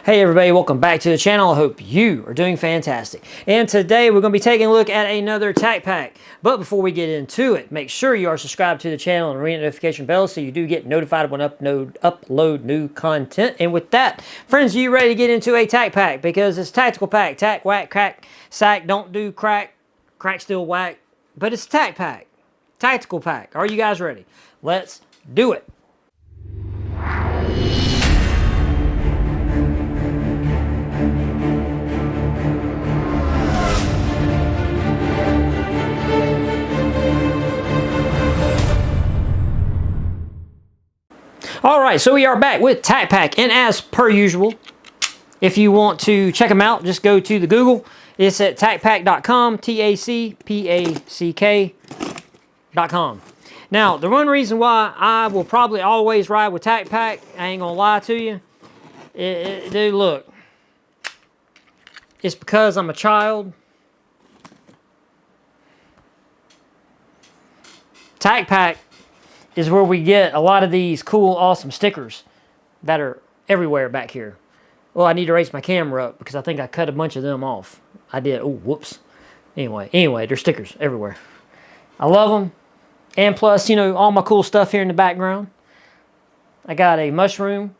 Hey everybody, welcome back to the channel. I hope you are doing fantastic. And today we're going to be taking a look at another TacPack. But before we get into it, make sure you are subscribed to the channel and ring the notification bell so you do get notified when I upload new content. And with that, friends, are you ready to get into a TacPack? Because it's tactical pack. Tack, whack, crack, sack, don't do crack, crack still whack. But it's TacPack. Tactical pack. Are you guys ready? Let's do it. Alright, so we are back with TacPack, and as per usual, if you want to check them out, just go to the Google. It's at TacPack.com, TacPack.com. Now, the one reason why I will probably always ride with TacPack, I ain't gonna lie to you, dude, look, it's because I'm a child. TacPack is where we get a lot of these cool, awesome stickers that are everywhere back here. Well, I need to raise my camera up because I think I cut a bunch of them off. I did. Oh, whoops. Anyway, there's stickers everywhere. I love them. And plus, you know, all my cool stuff here in the background. I got a mushroom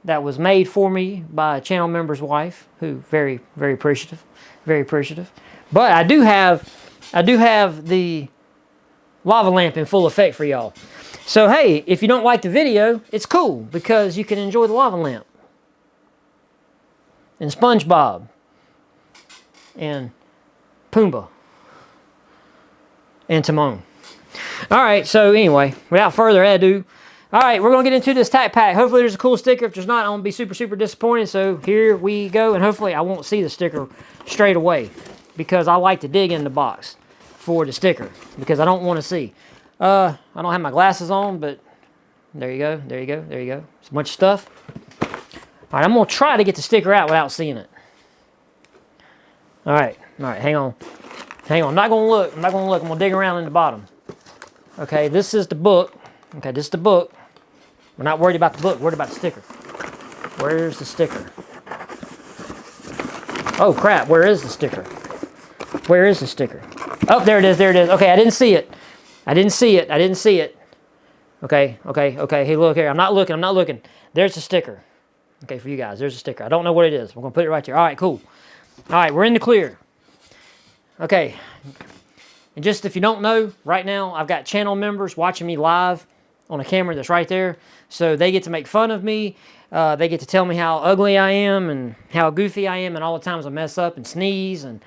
that was made for me by a channel member's wife, who very, very appreciative. Very appreciative. But I do have the lava lamp in full effect for y'all. So hey, if you don't like the video, it's cool because you can enjoy the lava lamp. And SpongeBob. And Pumbaa. And Timon. Alright, so anyway, without further ado, alright, we're going to get into this TacPack. Hopefully there's a cool sticker. If there's not, I'm going to be super, super disappointed. So here we go. And hopefully I won't see the sticker straight away. Because I like to dig in the box for the sticker. Because I don't want to see. I don't have my glasses on, but there you go, there you go, there you go. It's a bunch of stuff. All right, I'm going to try to get the sticker out without seeing it. All right, hang on. Hang on, I'm not going to look. I'm not going to look. I'm going to dig around in the bottom. Okay, this is the book. Okay, this is the book. We're not worried about the book. We're worried about the sticker. Where's the sticker? Oh, crap, where is the sticker? Where is the sticker? Oh, there it is, there it is. Okay, I didn't see it. I didn't see it. I didn't see it. Okay. Hey, look here. I'm not looking. There's a sticker. Okay, for you guys. There's a sticker. I don't know what it is. We're going to put it right there. All right, cool. All right, we're in the clear. Okay. And just if you don't know, right now I've got channel members watching me live on a camera that's right there. So they get to make fun of me. They get to tell me how ugly I am and how goofy I am and all the times I mess up and sneeze and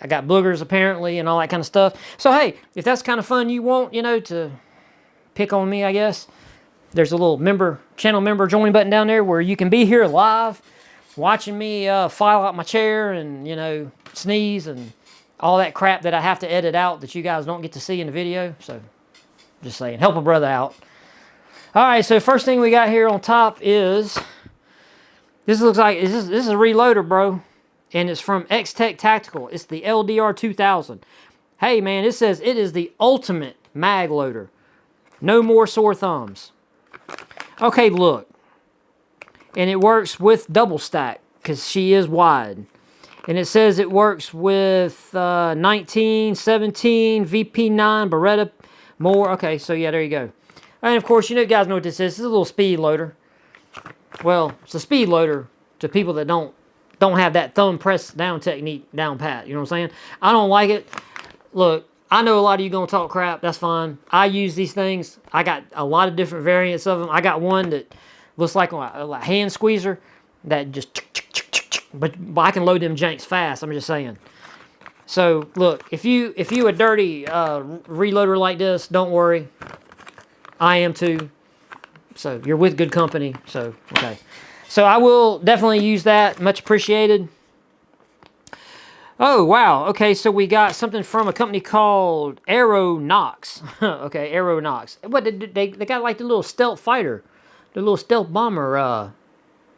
I got boogers apparently and all that kind of stuff. So hey, if that's kind of fun you want, you know, to pick on me, I guess, there's a little channel member join button down there where you can be here live watching me file out my chair and, you know, sneeze and all that crap that I have to edit out that you guys don't get to see in the video. So just saying, help a brother out. All right, so first thing we got here on top is, this looks like, this is a reloader, bro. And it's from X-Tech Tactical. It's the LDR 2000. Hey, man, it says it is the ultimate mag loader. No more sore thumbs. Okay, look. And it works with double stack because she is wide. And it says it works with 19, 17, VP9, Beretta, more. Okay, so yeah, there you go. And of course, you guys know what this is. This is a little speed loader. Well, it's a speed loader to people that don't have that thumb press down technique down pat. You know what I'm saying? I don't like it. Look, I know a lot of you going to talk crap. That's fine. I use these things. I got a lot of different variants of them. I got one that looks like a hand squeezer that just, but I can load them janks fast. I'm just saying. So, look, if you a dirty reloader like this, don't worry. I am too. So, you're with good company. So, okay. So I will definitely use that. Much appreciated. Oh, wow. Okay, so we got something from a company called Aeron Knox. Okay, Aeron Knox. What, they got like the little stealth fighter. The little stealth bomber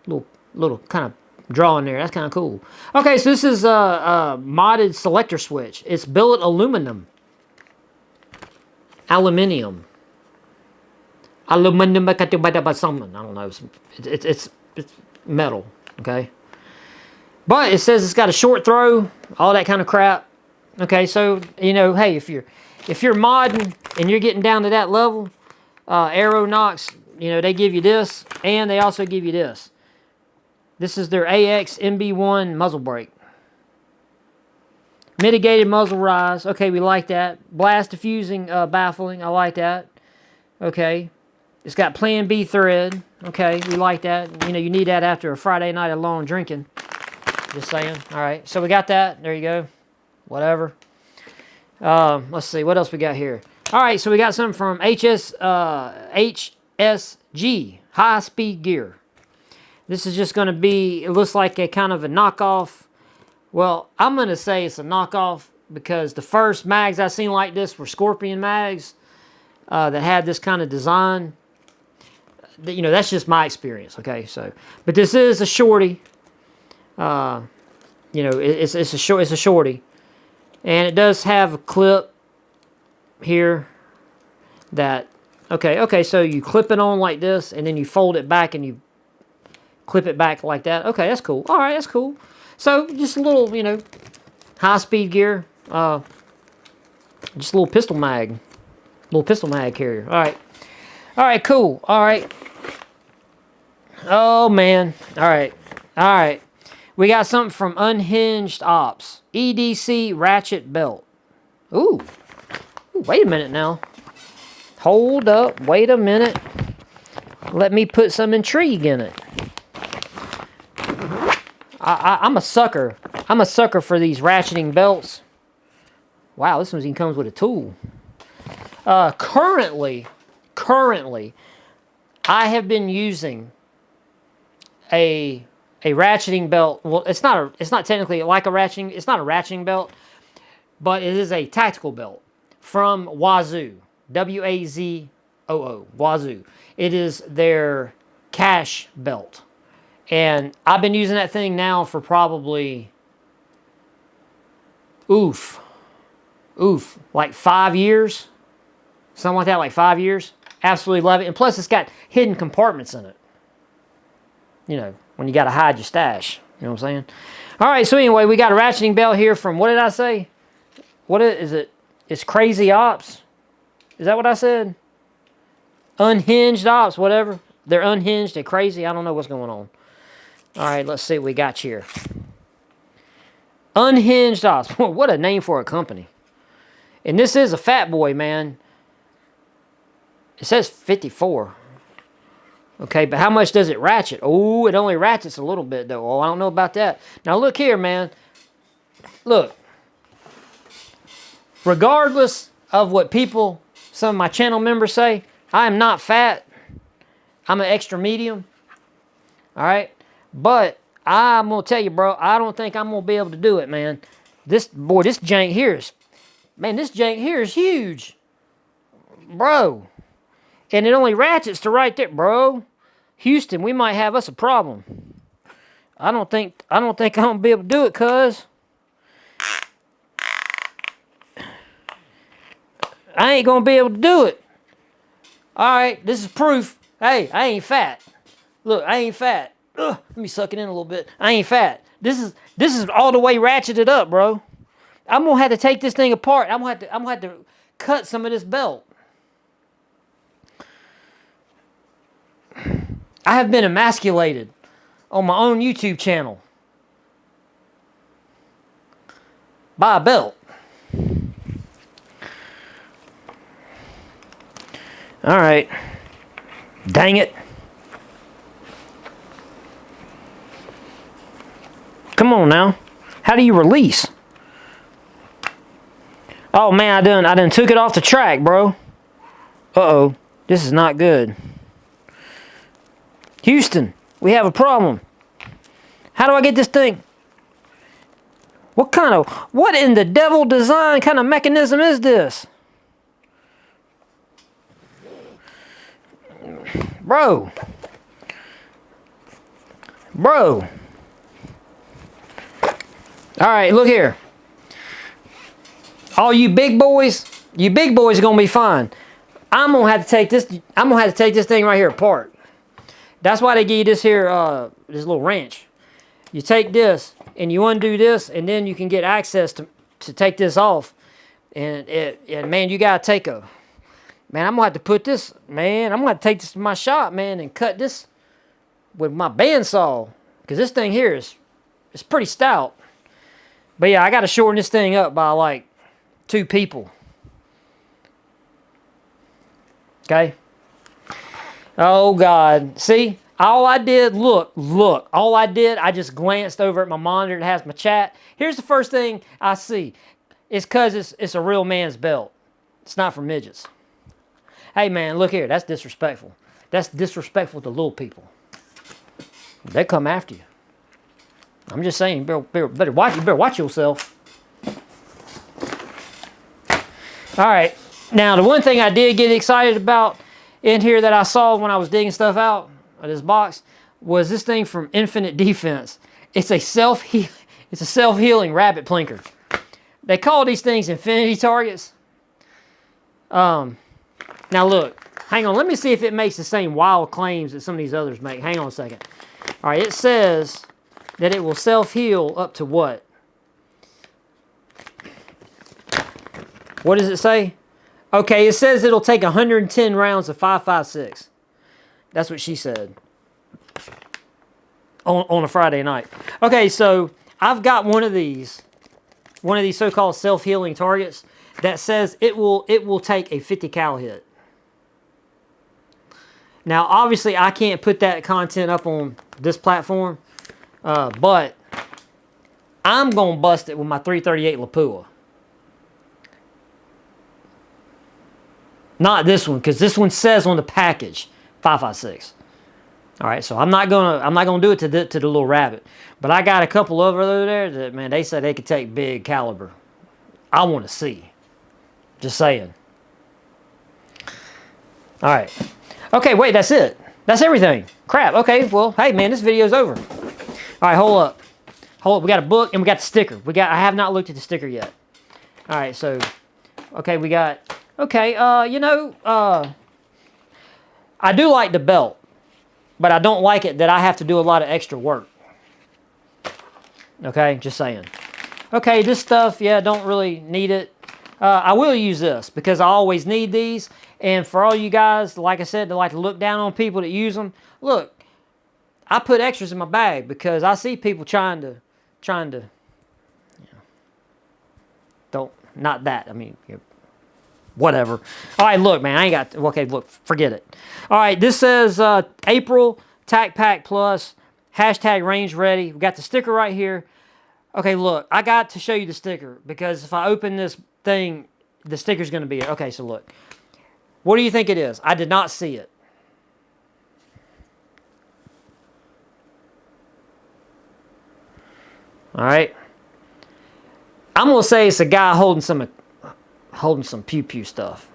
little kind of drawing there. That's kind of cool. Okay, so this is a modded selector switch. It's billet aluminum. Aluminium. I don't know. It's metal, okay? But it says it's got a short throw, all that kind of crap. Okay, so, you know, hey, if you're modding and you're getting down to that level, Aeron Knox, you know, they give you this, and they also give you this. This is their AX MB1 muzzle brake. Mitigated muzzle rise. Okay, we like that. Blast diffusing baffling. I like that. Okay. It's got Plan B thread. Okay, we like that. You know, you need that after a Friday night of long drinking. Just saying. All right, so we got that. There you go. Whatever. Let's see. What else we got here? All right, so we got something from HSG, Highspeed Gear. This is just going to be, it looks like a kind of a knockoff. Well, I'm going to say it's a knockoff because the first mags I seen like this were Scorpion mags that had this kind of design. You know, that's just my experience, okay? So, but this is a shorty. You know, it's a shorty. And it does have a clip here that, okay, so you clip it on like this, and then you fold it back and you clip it back like that. Okay, that's cool. All right, that's cool. So, just a little, you know, high-speed gear. Just a little pistol mag carrier. All right, cool. All right. Oh, man. All right. We got something from Unhinged Ops. EDC ratchet belt. Ooh, wait a minute now. Hold up. Wait a minute. Let me put some intrigue in it. I'm a sucker. I'm a sucker for these ratcheting belts. Wow, this one even comes with a tool. Currently, I have been using a ratcheting belt. Well, it's not technically like a ratcheting. It's not a ratcheting belt, but it is a tactical belt from Wazoo. WAZOO. Wazoo. It is their cash belt. And I've been using that thing now for probably, like 5 years. Something like that, like 5 years. Absolutely love it. And plus, it's got hidden compartments in it. You know, when you got to hide your stash. You know what I'm saying? All right, so anyway, we got a ratcheting belt here from, what did I say? What is it? It's Crazy Ops. Is that what I said? Unhinged Ops, whatever. They're unhinged, they're crazy. I don't know what's going on. All right, let's see what we got here. Unhinged Ops. What a name for a company. And this is a fat boy, man. It says 54. Okay, but how much does it ratchet? Oh, it only ratchets a little bit, though. Oh, I don't know about that. Now, look here, man. Look. Regardless of what people, some of my channel members say, I am not fat. I'm an extra medium. All right? But I'm going to tell you, bro, I don't think I'm going to be able to do it, man. This jank here is, man, this jank here is huge. Bro. And it only ratchets to right there, bro. Houston, we might have us a problem. I don't think I'm going to be able to do it, cuz. I ain't going to be able to do it. All right, this is proof. Hey, I ain't fat. Look, I ain't fat. Ugh, let me suck it in a little bit. I ain't fat. This is all the way ratcheted up, bro. I'm gonna have to take this thing apart. I'm gonna have to cut some of this belt. I have been emasculated on my own YouTube channel by a belt. All right. Dang it. Come on now. How do you release? Oh man, I done took it off the track, bro. Uh-oh. This is not good. Houston, we have a problem. How do I get this thing? What in the devil design kind of mechanism is this? Bro. All right, look here. All you big boys are gonna be fine. I'm gonna have to take this thing right here apart. That's why they give you this here, this little wrench. You take this and you undo this, and then you can get access to take this off. And man, you gotta take a, man, I'm gonna have to put this, man, I'm gonna take this to my shop, man, and cut this with my bandsaw, because this thing here it's pretty stout. But yeah, I gotta shorten this thing up by like 2 people. Okay. Oh God, see, all I did, look, all I did, I just glanced over at my monitor that has my chat. Here's the first thing I see. It's because it's a real man's belt. It's not for midgets. Hey man, look here, that's disrespectful. That's disrespectful to little people. They come after you. I'm just saying, you better watch yourself. All right, now the one thing I did get excited about in here that I saw when I was digging stuff out of this box was this thing from Infinite Defense. It's a self-healing rabbit plinker. They call these things infinity targets. Now look, hang on, let me see if it makes the same wild claims that some of these others make. Hang on a second. All right, it says that it will self-heal up to what? What does it say? Okay, it says it'll take 110 rounds of 5.56. That's what she said. On a Friday night. Okay, so I've got one of these so-called self-healing targets that says it will take a 50 cal hit. Now, obviously, I can't put that content up on this platform, but I'm gonna bust it with my 338 Lapua. Not this one, because this one says on the package 5.56. All right, so I'm not gonna do it to the little rabbit, but I got a couple over there that, man, they said they could take big caliber. I want to see. Just saying. All right. Okay, wait, that's it. That's everything. Crap. Okay, well, hey man, this video's over. All right, hold up. We got a book and we got the sticker. I have not looked at the sticker yet. All right, so okay, we got. Okay, you know, I do like the belt, but I don't like it that I have to do a lot of extra work. Okay, just saying. Okay, this stuff, yeah, don't really need it. I will use this because I always need these. And for all you guys, like I said, that like to look down on people that use them, look, I put extras in my bag because I see people trying to, you know, not that. I mean, you know, whatever. All right, look, man, I ain't got, okay, look, forget it. All right, this says April, TacPack Plus, hashtag range ready. We got the sticker right here. Okay, look, I got to show you the sticker because if I open this thing, the sticker's going to be here. Okay, so look. What do you think it is? I did not see it. All right. I'm going to say it's a guy holding some pew-pew stuff.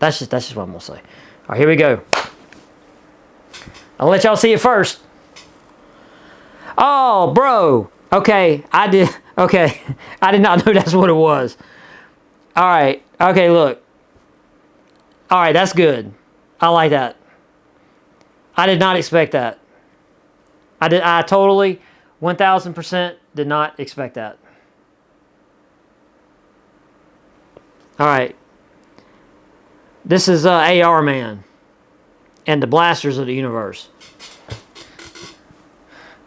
That's just what I'm going to say. All right, here we go. I'll let y'all see it first. Oh, bro. Okay, I did not know that's what it was. All right. Okay, look. All right, that's good. I like that. I did not expect that. I totally 1000% did not expect that. All right. This is AR Man and the Blasters of the Universe.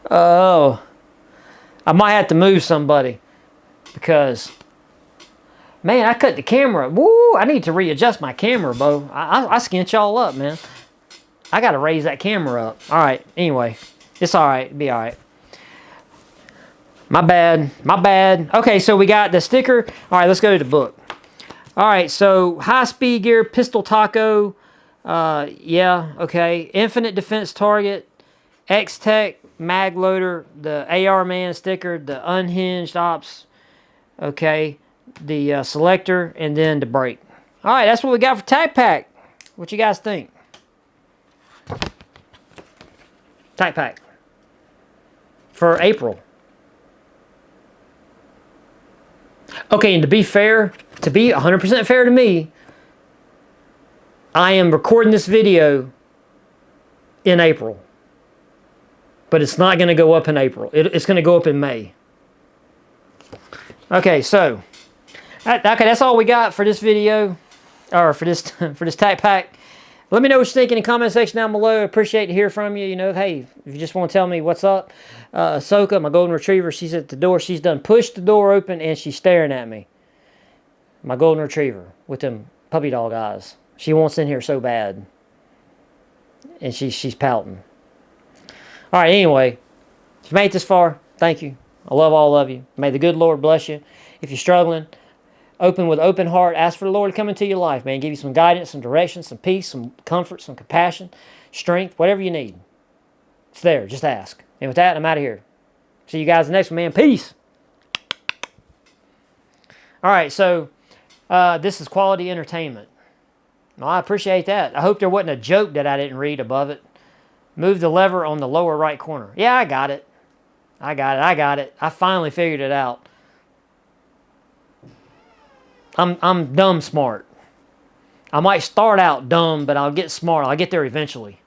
Oh. I might have to move somebody because, man, I cut the camera. Woo, I need to readjust my camera, Bo. I skint y'all up, man. I got to raise that camera up. All right, anyway. It's all right. It'll be all right. My bad. My bad. Okay, so we got the sticker. All right, let's go to the book. All right, so Highspeed Gear, Pistol Taco. Yeah, okay. Infinite Defense Target. X-Tech mag loader, the AR Man sticker, the Unhinged Ops, okay, the selector, and then the brake. All right, that's what we got for TacPack. What you guys think? TacPack for April. Okay, and to be fair, to be 100% fair to me, I am recording this video in April. But it's not going to go up in April. It's going to go up in May. Okay, so okay, that's all we got for this video, or for this TacPack. Let me know what you think in the comment section down below. I appreciate to hear from you. You know, hey, if you just want to tell me what's up. Ahsoka, my golden retriever, she's at the door. She's done pushed the door open and she's staring at me. My golden retriever with them puppy dog eyes. She wants in here so bad. And she's pouting. All right, anyway, if you made it this far, thank you. I love all of you. May the good Lord bless you. If you're struggling, open with open heart. Ask for the Lord to come into your life, man. Give you some guidance, some direction, some peace, some comfort, some compassion, strength, whatever you need. It's there. Just ask. And with that, I'm out of here. See you guys in the next one, man. Peace. All right, so this is quality entertainment. Well, I appreciate that. I hope there wasn't a joke that I didn't read above it. Move the lever on the lower right corner. Yeah, I got it. I got it. I finally figured it out. I'm dumb smart. I might start out dumb, but I'll get smart. I'll get there eventually.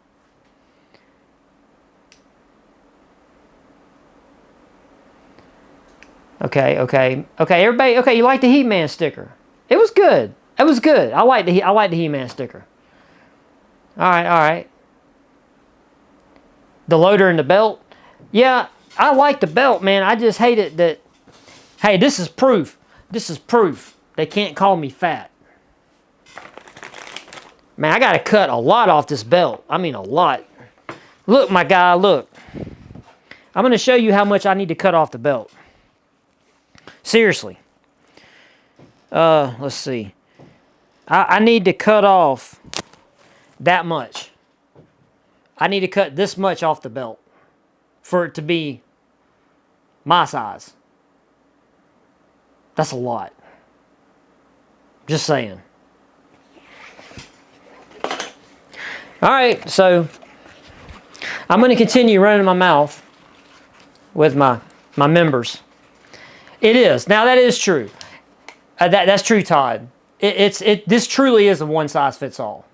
Okay, everybody. Okay, you like the He-Man sticker? It was good. It was good. I like the He-Man sticker. All right. The loader and the belt. Yeah, I like the belt, man. I just hate it that. Hey, this is proof. This is proof. They can't call me fat. Man, I got to cut a lot off this belt. I mean, a lot. Look, my guy, look. I'm going to show you how much I need to cut off the belt. Seriously. Let's see. I need to cut off that much. I need to cut this much off the belt for it to be my size. That's a lot. Just saying. All right, so I'm going to continue running my mouth with my members. It is. Now, that is true. That's true, Todd. This truly is a one-size-fits-all.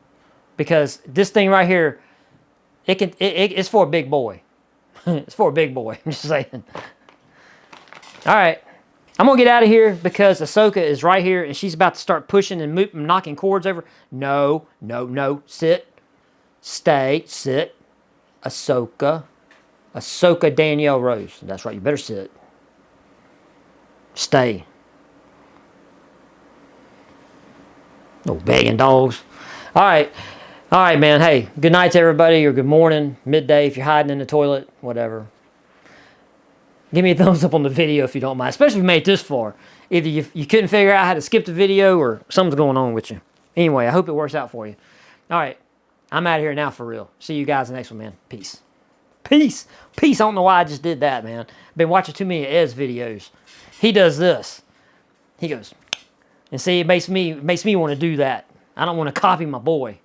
Because this thing right here, it's for a big boy. It's for a big boy. I'm just saying. All right. I'm going to get out of here because Ahsoka is right here and she's about to start pushing and knocking cords over. No. Sit. Stay. Sit. Ahsoka. Ahsoka Danielle Rose. That's right. You better sit. Stay. No begging dogs. All right, man. Hey, good night to everybody, or good morning, midday if you're hiding in the toilet, whatever. Give me a thumbs up on the video if you don't mind, especially if you made it this far. Either you couldn't figure out how to skip the video or something's going on with you. Anyway, I hope it works out for you. All right, I'm out of here now for real. See you guys in the next one, man. Peace. Peace. Peace. I don't know why I just did that, man. Been watching too many Ed's videos. He does this. He goes, and see, it makes me want to do that. I don't want to copy my boy.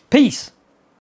Peace.